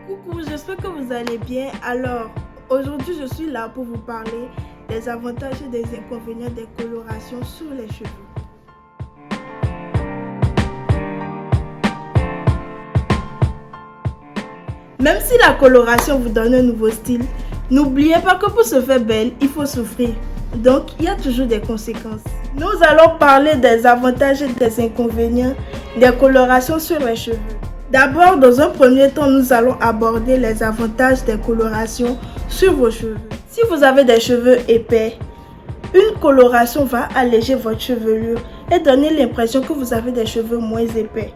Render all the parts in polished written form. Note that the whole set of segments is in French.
Coucou, j'espère que vous allez bien. Alors, aujourd'hui, je suis là pour vous parler des avantages et des inconvénients des colorations sur les cheveux. Même si la coloration vous donne un nouveau style, n'oubliez pas que pour se faire belle, il faut souffrir. Donc, il y a toujours des conséquences. Nous allons parler des avantages et des inconvénients des colorations sur les cheveux. D'abord, dans un premier temps, nous allons aborder les avantages des colorations sur vos cheveux. Si vous avez des cheveux épais, une coloration va alléger votre chevelure et donner l'impression que vous avez des cheveux moins épais.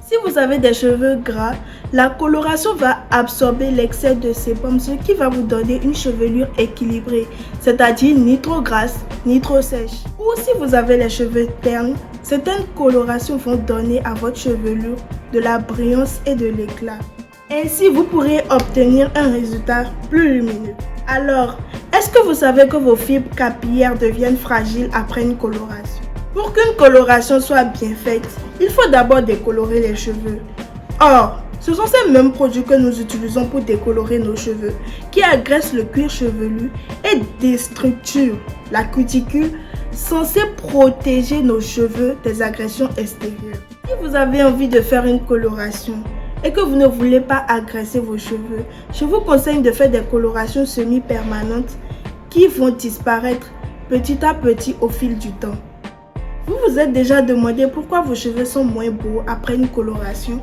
Si vous avez des cheveux gras, la coloration va absorber l'excès de sébum, ce qui va vous donner une chevelure équilibrée, c'est-à-dire ni trop grasse ni trop sèche. Ou si vous avez les cheveux ternes, certaines colorations vont donner à votre chevelure de la brillance et de l'éclat. Ainsi, vous pourrez obtenir un résultat plus lumineux. Alors, est-ce que vous savez que vos fibres capillaires deviennent fragiles après une coloration? Pour qu'une coloration soit bien faite, il faut d'abord décolorer les cheveux. Or, ce sont ces mêmes produits que nous utilisons pour décolorer nos cheveux qui agressent le cuir chevelu et déstructurent la cuticule censée protéger nos cheveux des agressions extérieures. Si vous avez envie de faire une coloration et que vous ne voulez pas agresser vos cheveux, je vous conseille de faire des colorations semi-permanentes qui vont disparaître petit à petit au fil du temps. Vous vous êtes déjà demandé pourquoi vos cheveux sont moins beaux après une coloration?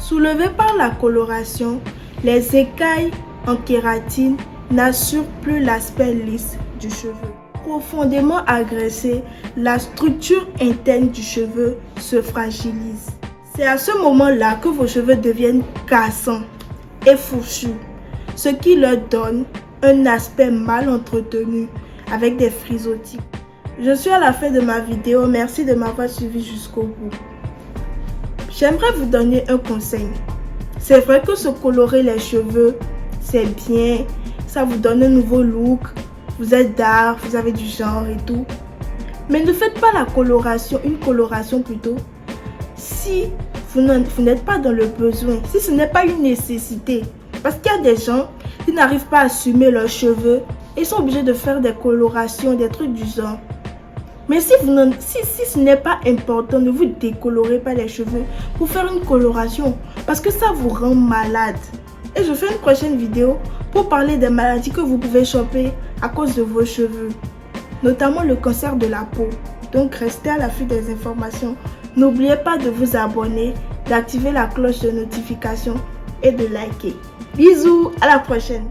Soulevés par la coloration, les écailles en kératine n'assurent plus l'aspect lisse du cheveu. Profondément agressée, la structure interne du cheveu se fragilise. C'est à ce moment-là que vos cheveux deviennent cassants et fourchus, ce qui leur donne un aspect mal entretenu avec des frisottis. Je suis à la fin de ma vidéo, merci de m'avoir suivi jusqu'au bout. J'aimerais vous donner un conseil. C'est vrai que se colorer les cheveux, c'est bien, ça vous donne un nouveau look, vous êtes dark, vous avez du genre et tout. Mais ne faites pas la coloration, une coloration plutôt, si vous n'êtes pas dans le besoin, si ce n'est pas une nécessité. Parce qu'il y a des gens qui n'arrivent pas à assumer leurs cheveux et ils sont obligés de faire des colorations, des trucs du genre. Mais si ce n'est pas important, ne vous décolorez pas les cheveux pour faire une coloration parce que ça vous rend malade. Et je fais une prochaine vidéo pour parler des maladies que vous pouvez choper à cause de vos cheveux, notamment le cancer de la peau. Donc restez à l'affût des informations. N'oubliez pas de vous abonner, d'activer la cloche de notification et de liker. Bisous, à la prochaine.